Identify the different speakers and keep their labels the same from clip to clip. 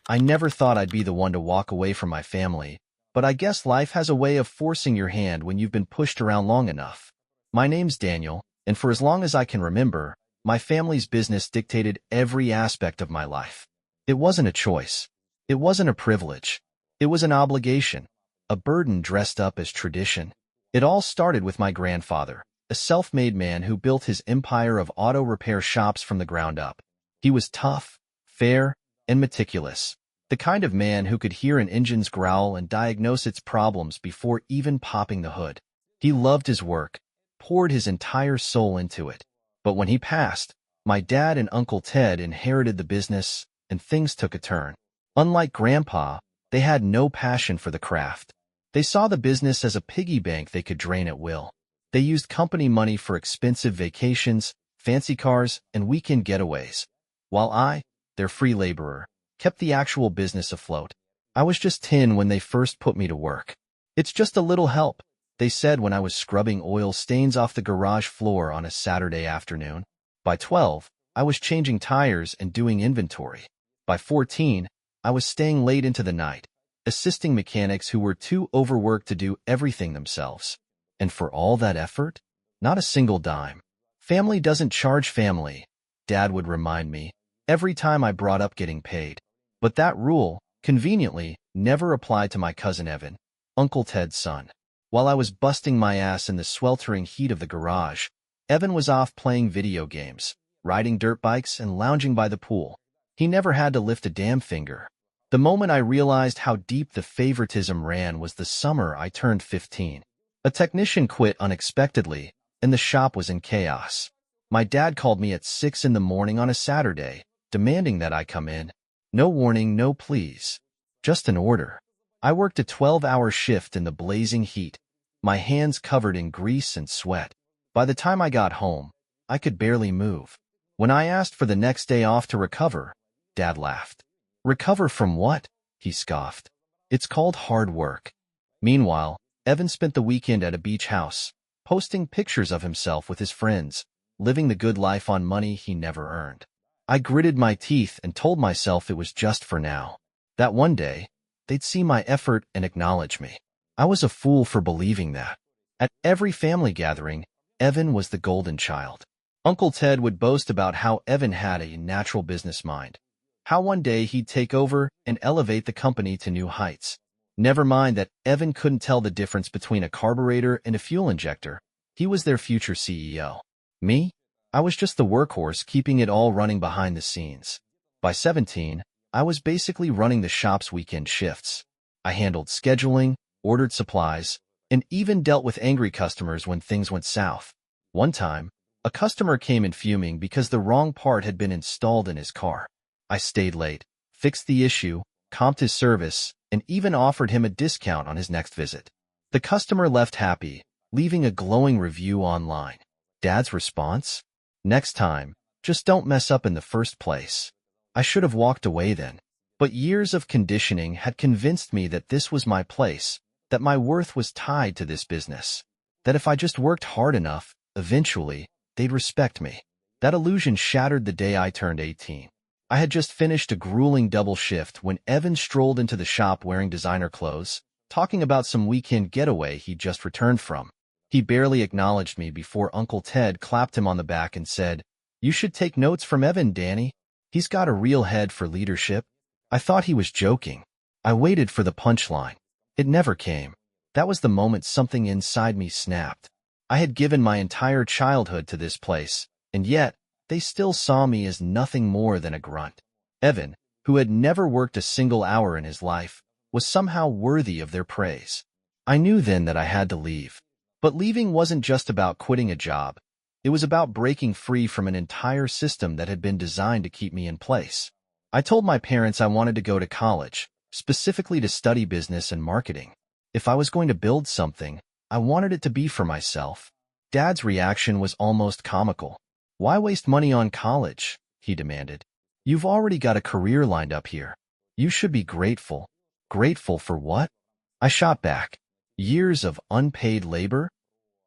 Speaker 1: I never thought I'd be the one to walk away from my family, but I guess life has a way of forcing your hand when you've been pushed around long enough. My name's Daniel, and for as long as I can remember, my family's business dictated every aspect of my life. It wasn't a choice. It wasn't a privilege. It was an obligation, a burden dressed up as tradition. It all started with my grandfather, a self-made man who built his empire of auto repair shops from the ground up. He was tough, fair, and meticulous, the kind of man who could hear an engine's growl and diagnose its problems before even popping the hood. He loved his work, poured his entire soul into it. But when he passed, my dad and Uncle Ted inherited the business, and things took a turn. Unlike Grandpa, they had no passion for the craft. They saw the business as a piggy bank they could drain at will. They used company money for expensive vacations, fancy cars, and weekend getaways, while I, their free laborer, kept the actual business afloat. I was just 10 when they first put me to work. "It's just a little help," they said when I was scrubbing oil stains off the garage floor on a Saturday afternoon. By 12, I was changing tires and doing inventory. By 14, I was staying late into the night, assisting mechanics who were too overworked to do everything themselves. And for all that effort, not a single dime. Family doesn't charge family, Dad would remind me every time I brought up getting paid. But that rule, conveniently, never applied to my cousin Evan, Uncle Ted's son. While I was busting my ass in the sweltering heat of the garage, Evan was off playing video games, riding dirt bikes, and lounging by the pool. He never had to lift a damn finger. The moment I realized how deep the favoritism ran was the summer I turned 15. A technician quit unexpectedly, and the shop was in chaos. My dad called me at 6 in the morning on a Saturday, demanding that I come in. No warning, no pleas. Just an order. I worked a 12-hour shift in the blazing heat, my hands covered in grease and sweat. By the time I got home, I could barely move. When I asked for the next day off to recover, Dad laughed. "Recover from what?" he scoffed. "It's called hard work." Meanwhile, Evan spent the weekend at a beach house, posting pictures of himself with his friends, living the good life on money he never earned. I gritted my teeth and told myself it was just for now. That one day, they'd see my effort and acknowledge me. I was a fool for believing that. At every family gathering, Evan was the golden child. Uncle Ted would boast about how Evan had a natural business mind, how one day he'd take over and elevate the company to new heights. Never mind that Evan couldn't tell the difference between a carburetor and a fuel injector. He was their future CEO. Me? I was just the workhorse keeping it all running behind the scenes. By 17, I was basically running the shop's weekend shifts. I handled scheduling, ordered supplies, and even dealt with angry customers when things went south. One time, a customer came in fuming because the wrong part had been installed in his car. I stayed late, fixed the issue, comped his service, and even offered him a discount on his next visit. The customer left happy, leaving a glowing review online. Dad's response? "Next time, just don't mess up in the first place." I should have walked away then, but years of conditioning had convinced me that this was my place, that my worth was tied to this business, that if I just worked hard enough, eventually, they'd respect me. That illusion shattered the day I turned 18. I had just finished a grueling double shift when Evan strolled into the shop wearing designer clothes, talking about some weekend getaway he'd just returned from. He barely acknowledged me before Uncle Ted clapped him on the back and said, "You should take notes from Evan, Danny. He's got a real head for leadership." I thought he was joking. I waited for the punchline. It never came. That was the moment something inside me snapped. I had given my entire childhood to this place, and yet, they still saw me as nothing more than a grunt. Evan, who had never worked a single hour in his life, was somehow worthy of their praise. I knew then that I had to leave. But leaving wasn't just about quitting a job. It was about breaking free from an entire system that had been designed to keep me in place. I told my parents I wanted to go to college, specifically to study business and marketing. If I was going to build something, I wanted it to be for myself. Dad's reaction was almost comical. "Why waste money on college?" he demanded. "You've already got a career lined up here. You should be grateful." Grateful for what? I shot back. Years of unpaid labor?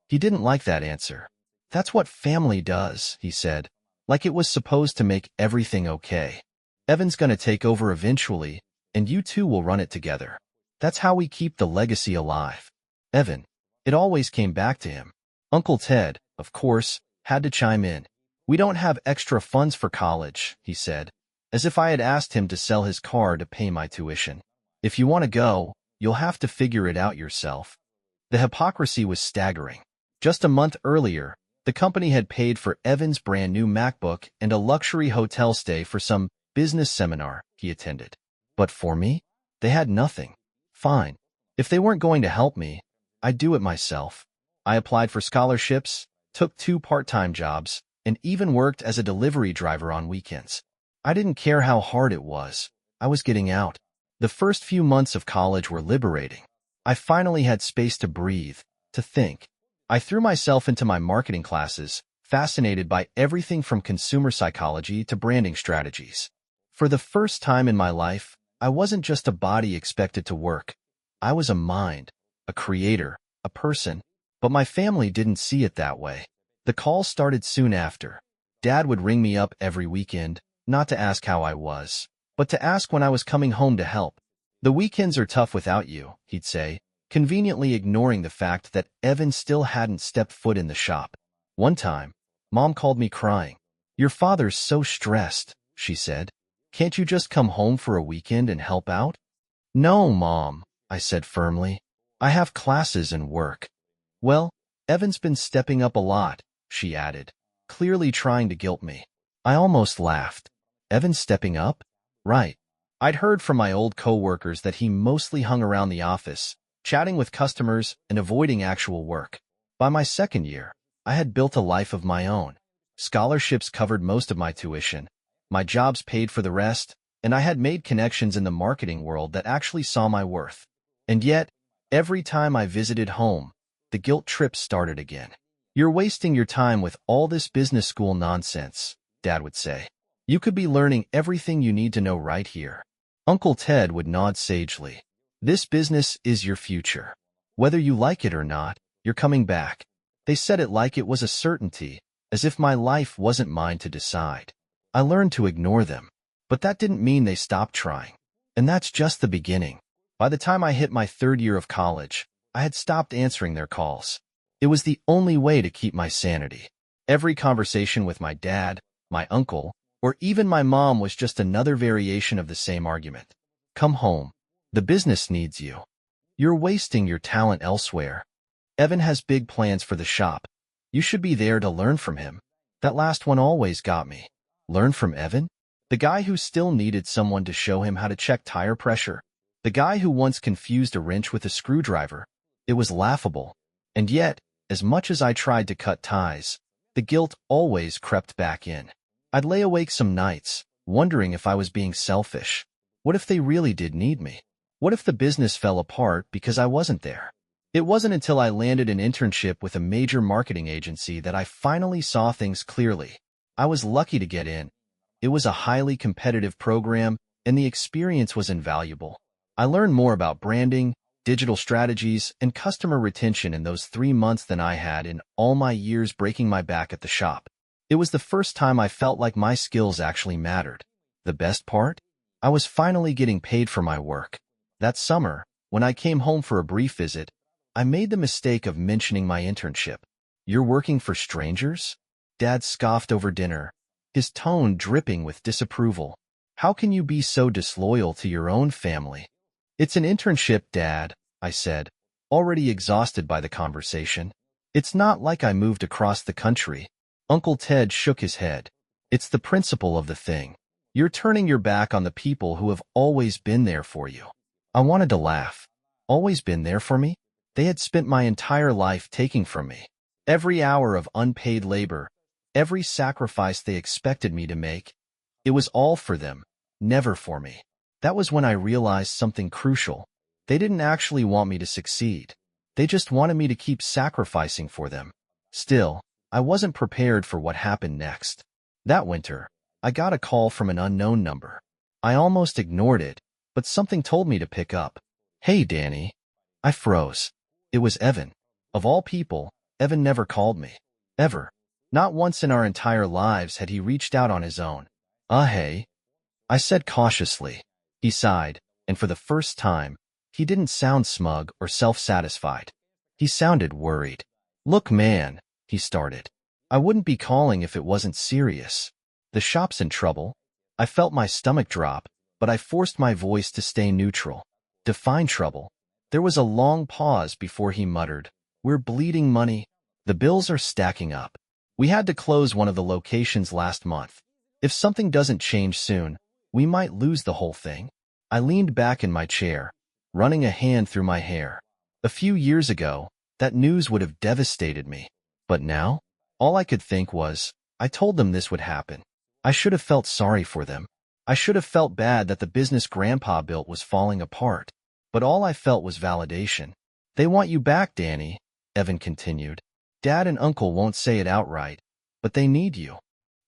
Speaker 1: He didn't like that answer. "That's what family does," he said, like it was supposed to make everything okay. "Evan's gonna take over eventually, and you two will run it together. That's how we keep the legacy alive. Evan. It always came back to him. Uncle Ted, of course, had to chime in. We don't have extra funds for college, he said, as if I had asked him to sell his car to pay my tuition. If you want to go, you'll have to figure it out yourself. The hypocrisy was staggering. Just a month earlier, the company had paid for Evan's brand new MacBook and a luxury hotel stay for some business seminar he attended. But for me, they had nothing. Fine. If they weren't going to help me, I'd do it myself. I applied for scholarships, took 2 part-time jobs, and even worked as a delivery driver on weekends. I didn't care how hard it was. I was getting out. The first few months of college were liberating. I finally had space to breathe, to think. I threw myself into my marketing classes, fascinated by everything from consumer psychology to branding strategies. For the first time in my life, I wasn't just a body expected to work. I was a mind, a creator, a person. But my family didn't see it that way. The calls started soon after. Dad would ring me up every weekend, not to ask how I was, but to ask when I was coming home to help. The weekends are tough without you, he'd say, conveniently ignoring the fact that Evan still hadn't stepped foot in the shop. One time, Mom called me crying. Your father's so stressed, she said. Can't you just come home for a weekend and help out? No, Mom, I said firmly. I have classes and work. Well, Evan's been stepping up a lot, she added, clearly trying to guilt me. I almost laughed. Evan's stepping up? Right. I'd heard from my old co-workers that he mostly hung around the office, chatting with customers and avoiding actual work. By my second year, I had built a life of my own. Scholarships covered most of my tuition. My jobs paid for the rest, and I had made connections in the marketing world that actually saw my worth. And yet, every time I visited home, the guilt trip started again. You're wasting your time with all this business school nonsense, Dad would say. You could be learning everything you need to know right here. Uncle Ted would nod sagely. This business is your future. Whether you like it or not, you're coming back. They said it like it was a certainty, as if my life wasn't mine to decide. I learned to ignore them, but that didn't mean they stopped trying. And that's just the beginning. By the time I hit my 3rd year of college, I had stopped answering their calls. It was the only way to keep my sanity. Every conversation with my dad, my uncle, or even my mom was just another variation of the same argument. Come home. The business needs you. You're wasting your talent elsewhere. Evan has big plans for the shop. You should be there to learn from him. That last one always got me. Learn from Evan? The guy who still needed someone to show him how to check tire pressure. The guy who once confused a wrench with a screwdriver. It was laughable. And yet, as much as I tried to cut ties, the guilt always crept back in. I'd lay awake some nights, wondering if I was being selfish. What if they really did need me? What if the business fell apart because I wasn't there? It wasn't until I landed an internship with a major marketing agency that I finally saw things clearly. I was lucky to get in. It was a highly competitive program, and the experience was invaluable. I learned more about branding, digital strategies, and customer retention in those 3 months than I had in all my years breaking my back at the shop. It was the first time I felt like my skills actually mattered. The best part? I was finally getting paid for my work. That summer, when I came home for a brief visit, I made the mistake of mentioning my internship. You're working for strangers? Dad scoffed over dinner, his tone dripping with disapproval. How can you be so disloyal to your own family? It's an internship, Dad, I said, already exhausted by the conversation. It's not like I moved across the country. Uncle Ted shook his head. It's the principle of the thing. You're turning your back on the people who have always been there for you. I wanted to laugh. Always been there for me? They had spent my entire life taking from me. Every hour of unpaid labor, every sacrifice they expected me to make, it was all for them, never for me. That was when I realized something crucial. They didn't actually want me to succeed. They just wanted me to keep sacrificing for them. Still, I wasn't prepared for what happened next. That winter, I got a call from an unknown number. I almost ignored it, but something told me to pick up. Hey, Danny. I froze. It was Evan. Of all people, Evan never called me. Ever. Not once in our entire lives had he reached out on his own. Hey. I said cautiously. He sighed. and for the first time, he didn't sound smug or self-satisfied. He sounded worried. "Look, man," he started. "I wouldn't be calling if it wasn't serious. The shop's in trouble." I felt my stomach drop, but I forced my voice to stay neutral. "Define trouble." There was a long pause before he muttered, "We're bleeding money. The bills are stacking up. We had to close one of the locations last month. If something doesn't change soon, we might lose the whole thing." I leaned back in my chair, running a hand through my hair. A few years ago, that news would have devastated me. But now, all I could think was, I told them this would happen. I should have felt sorry for them. I should have felt bad that the business Grandpa built was falling apart. But all I felt was validation. "They want you back, Danny," Evan continued. "Dad and Uncle won't say it outright, but they need you."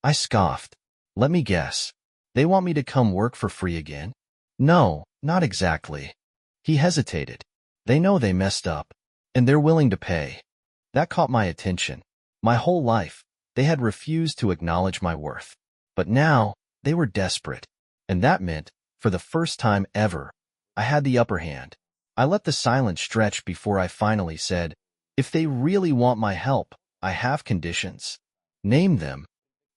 Speaker 1: I scoffed. "Let me guess. They want me to come work for free again?" "No, not exactly." He hesitated. "They know they messed up, and they're willing to pay." That caught my attention. My whole life, they had refused to acknowledge my worth. But now, they were desperate. And that meant, for the first time ever, I had the upper hand. I let the silence stretch before I finally said, "If they really want my help, I have conditions." "Name them."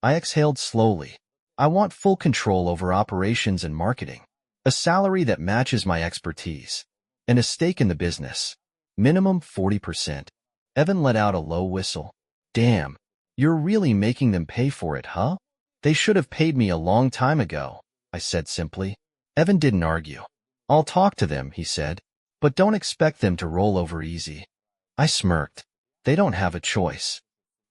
Speaker 1: I exhaled slowly. "I want full control over operations and marketing, a salary that matches my expertise, and a stake in the business. Minimum 40%. Evan let out a low whistle. "Damn, you're really making them pay for it, huh?" "They should have paid me a long time ago," I said simply. Evan didn't argue. "I'll talk to them," he said, "but don't expect them to roll over easy." I smirked. "They don't have a choice."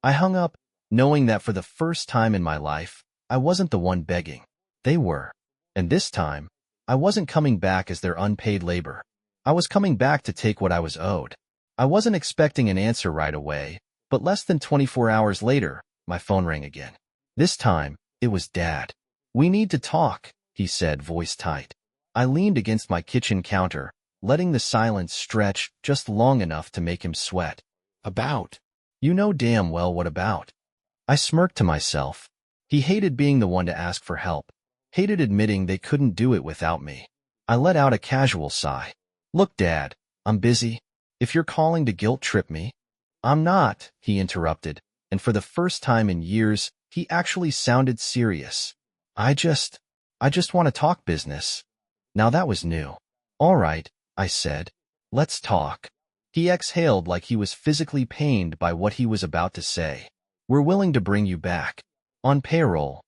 Speaker 1: I hung up, knowing that for the first time in my life, I wasn't the one begging. They were. And this time, I wasn't coming back as their unpaid labor. I was coming back to take what I was owed. I wasn't expecting an answer right away, but less than 24 hours later, my phone rang again. This time, it was Dad. "We need to talk," he said, voice tight. I leaned against my kitchen counter, letting the silence stretch just long enough to make him sweat. "About?" "You know damn well what about." I smirked to myself. He hated being the one to ask for help, hated admitting they couldn't do it without me. I let out a casual sigh. "Look, Dad, I'm busy. If you're calling to guilt trip me—" "I'm not," he interrupted, and for the first time in years, he actually sounded serious. I just want to talk business." Now that was new. "All right," I said. "Let's talk." He exhaled like he was physically pained by what he was about to say. "We're willing to bring you back. On payroll."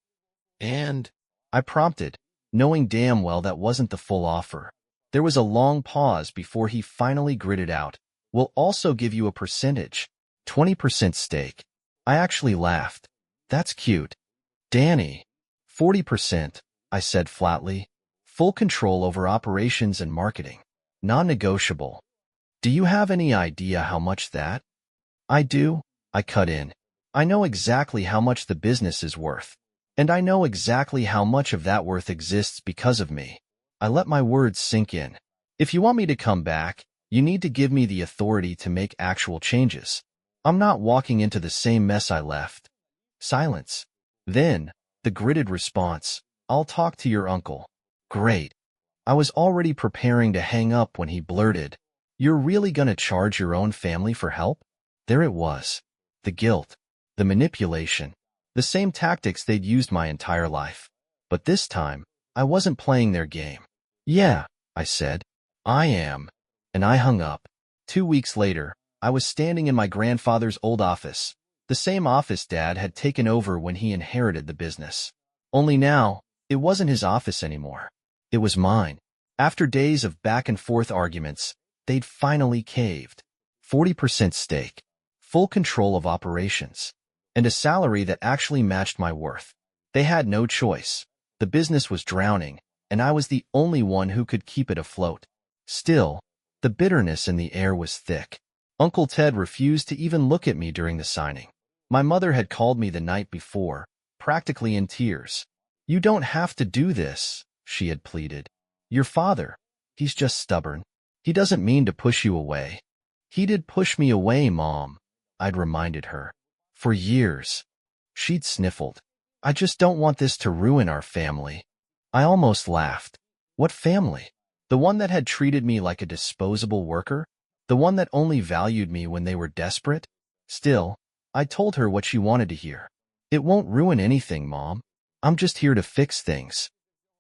Speaker 1: "And?" I prompted, knowing damn well that wasn't the full offer. There was a long pause before he finally gritted out, "We'll also give you a percentage. 20% stake." I actually laughed. "That's cute." "Danny." 40%, I said flatly. "Full control over operations and marketing. Non-negotiable." "Do you have any idea how much that?" "I do," I cut in. "I know exactly how much the business is worth. And I know exactly how much of that worth exists because of me." I let my words sink in. "If you want me to come back, you need to give me the authority to make actual changes. I'm not walking into the same mess I left." Silence. Then, the gritted response, "I'll talk to your uncle." Great. I was already preparing to hang up when he blurted, "You're really gonna charge your own family for help?" There it was. The guilt. The manipulation. The same tactics they'd used my entire life. But this time, I wasn't playing their game. "Yeah," I said. "I am." And I hung up. 2 weeks later, I was standing in my grandfather's old office, the same office Dad had taken over when he inherited the business. Only now, it wasn't his office anymore. It was mine. After days of back-and-forth arguments, they'd finally caved. 40% stake, full control of operations, and a salary that actually matched my worth. They had no choice. The business was drowning, and I was the only one who could keep it afloat. Still, the bitterness in the air was thick. Uncle Ted refused to even look at me during the signing. My mother had called me the night before, practically in tears. "You don't have to do this," she had pleaded. "Your father, he's just stubborn. He doesn't mean to push you away." "He did push me away, Mom," I'd reminded her. "For years." She'd sniffled. "I just don't want this to ruin our family." I almost laughed. "What family?" The one that had treated me like a disposable worker? The one that only valued me when they were desperate? Still, I told her what she wanted to hear. It won't ruin anything, Mom. I'm just here to fix things.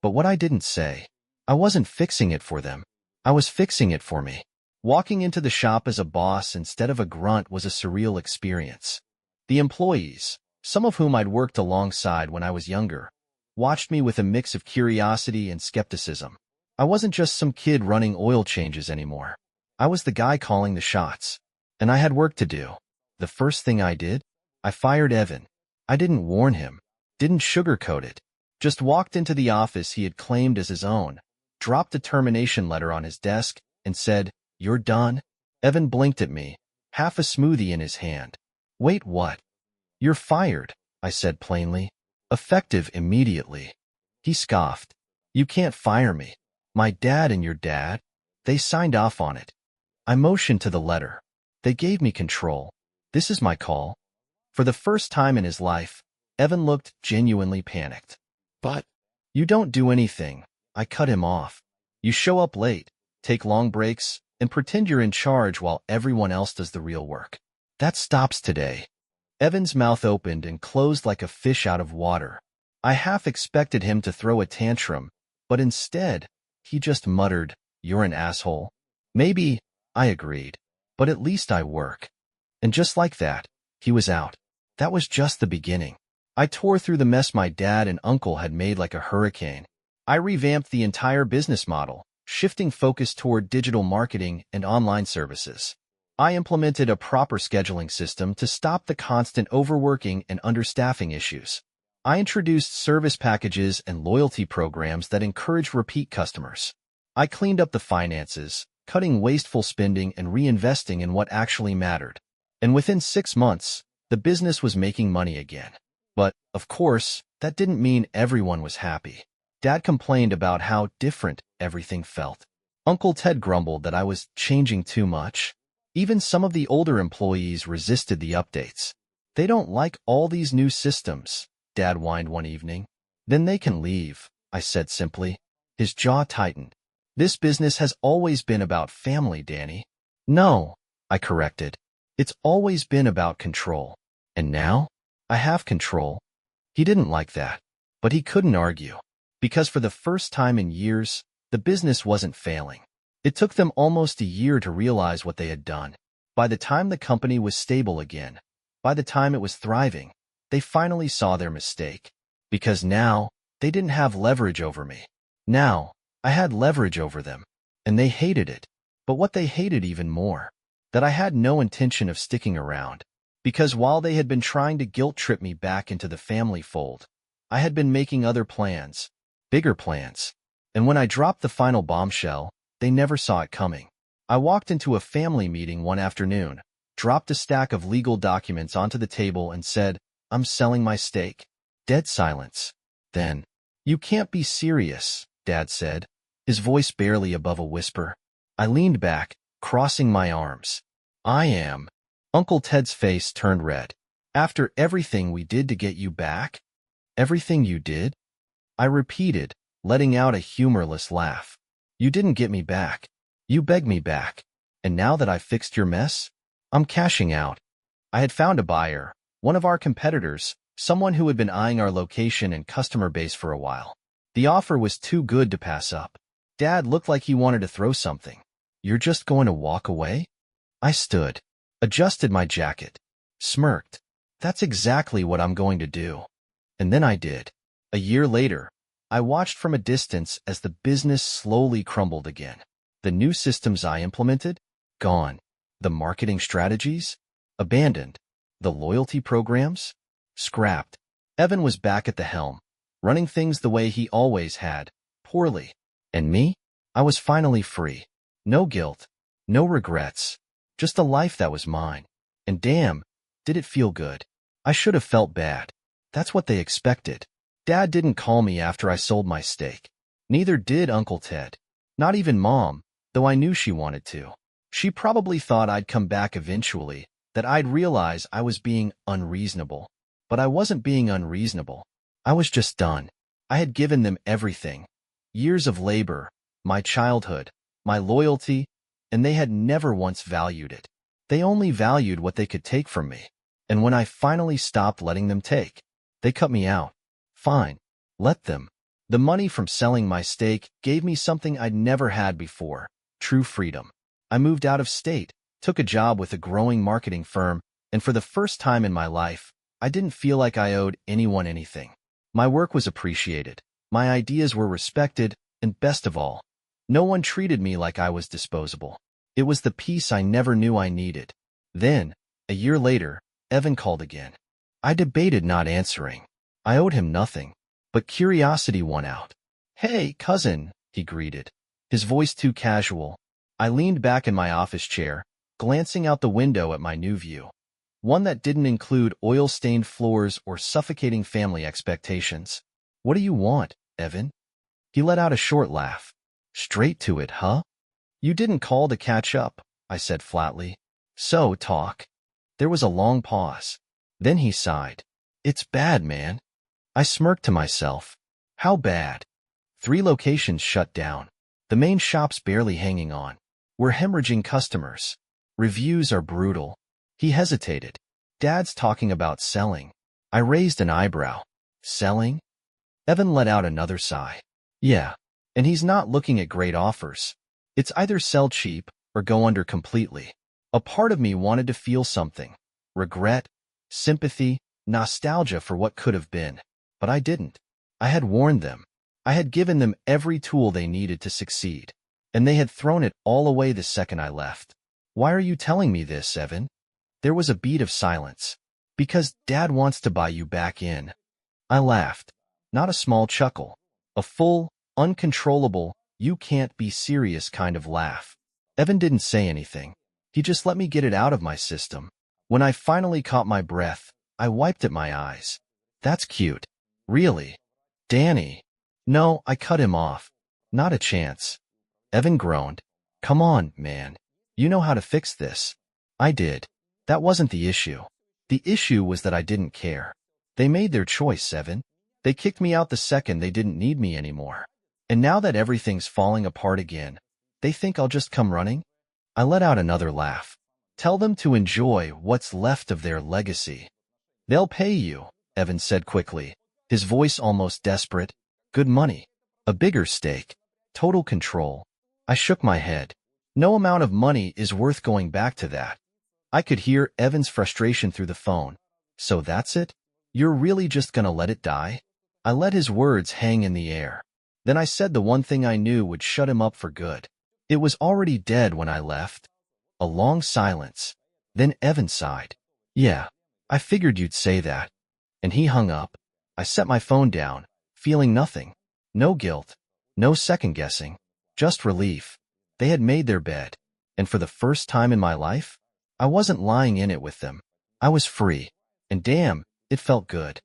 Speaker 1: But what I didn't say, I wasn't fixing it for them. I was fixing it for me. Walking into the shop as a boss instead of a grunt was a surreal experience. The employees, some of whom I'd worked alongside when I was younger, watched me with a mix of curiosity and skepticism. I wasn't just some kid running oil changes anymore. I was the guy calling the shots. And I had work to do. The first thing I did? I fired Evan. I didn't warn him, didn't sugarcoat it. Just walked into the office he had claimed as his own, dropped a termination letter on his desk, and said, "You're done?" Evan blinked at me, half a smoothie in his hand. "Wait, what?" "You're fired," I said plainly. "Effective immediately." He scoffed. "You can't fire me. My dad and your dad, they signed off on it." I motioned to the letter. "They gave me control. This is my call." For the first time in his life, Evan looked genuinely panicked. "But you don't do anything," I cut him off. "You show up late, take long breaks, and pretend you're in charge while everyone else does the real work. That stops today." Evan's mouth opened and closed like a fish out of water. I half expected him to throw a tantrum, but instead, he just muttered, "You're an asshole." "Maybe," I agreed, "but at least I work." And just like that, he was out. That was just the beginning. I tore through the mess my dad and uncle had made like a hurricane. I revamped the entire business model, shifting focus toward digital marketing and online services. I implemented a proper scheduling system to stop the constant overworking and understaffing issues. I introduced service packages and loyalty programs that encourage repeat customers. I cleaned up the finances, cutting wasteful spending and reinvesting in what actually mattered. And within 6 months, the business was making money again. But, of course, that didn't mean everyone was happy. Dad complained about how different everything felt. Uncle Ted grumbled that I was changing too much. Even some of the older employees resisted the updates. "They don't like all these new systems," Dad whined one evening. "Then they can leave," I said simply. His jaw tightened. "This business has always been about family, Danny." "No," I corrected. "It's always been about control. And now, I have control." He didn't like that, but he couldn't argue. Because for the first time in years, the business wasn't failing. It took them almost a year to realize what they had done. By the time the company was stable again, by the time it was thriving, they finally saw their mistake. Because now, they didn't have leverage over me. Now, I had leverage over them. And they hated it. But what they hated even more, that I had no intention of sticking around. Because while they had been trying to guilt-trip me back into the family fold, I had been making other plans, bigger plans. And when I dropped the final bombshell, they never saw it coming. I walked into a family meeting one afternoon, dropped a stack of legal documents onto the table and said, "I'm selling my stake." Dead silence. Then, "You can't be serious," Dad said, his voice barely above a whisper. I leaned back, crossing my arms. "I am." Uncle Ted's face turned red. "After everything we did to get you back?" "Everything you did?" I repeated, letting out a humorless laugh. "You didn't get me back. You begged me back. And now that I've fixed your mess, I'm cashing out." I had found a buyer, one of our competitors, someone who had been eyeing our location and customer base for a while. The offer was too good to pass up. Dad looked like he wanted to throw something. "You're just going to walk away?" I stood, adjusted my jacket, smirked. "That's exactly what I'm going to do." And then I did. A year later, I watched from a distance as the business slowly crumbled again. The new systems I implemented? Gone. The marketing strategies? Abandoned. The loyalty programs? Scrapped. Evan was back at the helm, running things the way he always had, poorly. And me? I was finally free. No guilt, no regrets, just a life that was mine. And damn, did it feel good. I should have felt bad. That's what they expected. Dad didn't call me after I sold my stake. Neither did Uncle Ted. Not even Mom, though I knew she wanted to. She probably thought I'd come back eventually, that I'd realize I was being unreasonable. But I wasn't being unreasonable. I was just done. I had given them everything. Years of labor, my childhood, my loyalty, and they had never once valued it. They only valued what they could take from me. And when I finally stopped letting them take, they cut me out. Fine. Let them. The money from selling my stake gave me something I'd never had before, true freedom. I moved out of state, took a job with a growing marketing firm, and for the first time in my life, I didn't feel like I owed anyone anything. My work was appreciated, my ideas were respected, and best of all, no one treated me like I was disposable. It was the peace I never knew I needed. Then, a year later, Evan called again. I debated not answering. I owed him nothing, but curiosity won out. "Hey, cousin," he greeted, his voice too casual. I leaned back in my office chair, glancing out the window at my new view. One that didn't include oil-stained floors or suffocating family expectations. "What do you want, Evan?" He let out a short laugh. "Straight to it, huh? You didn't call to catch up," I said flatly. "So, talk." There was a long pause. Then he sighed. "It's bad, man." I smirked to myself. How bad? 3 locations shut down. The main shop's barely hanging on. We're hemorrhaging customers. Reviews are brutal. He hesitated. "Dad's talking about selling." I raised an eyebrow. "Selling?" Evan let out another sigh. "Yeah, and he's not looking at great offers. It's either sell cheap or go under completely." A part of me wanted to feel something. Regret, sympathy, nostalgia for what could have been. But I didn't. I had warned them. I had given them every tool they needed to succeed. And they had thrown it all away the second I left. "Why are you telling me this, Evan?" There was a beat of silence. "Because Dad wants to buy you back in." I laughed. Not a small chuckle. A full, uncontrollable, you can't be serious kind of laugh. Evan didn't say anything. He just let me get it out of my system. When I finally caught my breath, I wiped at my eyes. "That's cute." "Really? Danny?" "No," I cut him off. "Not a chance." Evan groaned. "Come on, man. You know how to fix this." I did. That wasn't the issue. The issue was that I didn't care. They made their choice, Evan. They kicked me out the second they didn't need me anymore. And now that everything's falling apart again, they think I'll just come running? I let out another laugh. "Tell them to enjoy what's left of their legacy." "They'll pay you," Evan said quickly, his voice almost desperate. "Good money. A bigger stake. Total control." I shook my head. No amount of money is worth going back to that. I could hear Evan's frustration through the phone. "So that's it? You're really just gonna let it die?" I let his words hang in the air. Then I said the one thing I knew would shut him up for good. It was already dead when I left. A long silence. Then Evan sighed. "Yeah, I figured you'd say that." And he hung up. I set my phone down, feeling nothing. No guilt. No second-guessing. Just relief. They had made their bed. And for the first time in my life, I wasn't lying in it with them. I was free. And damn, it felt good.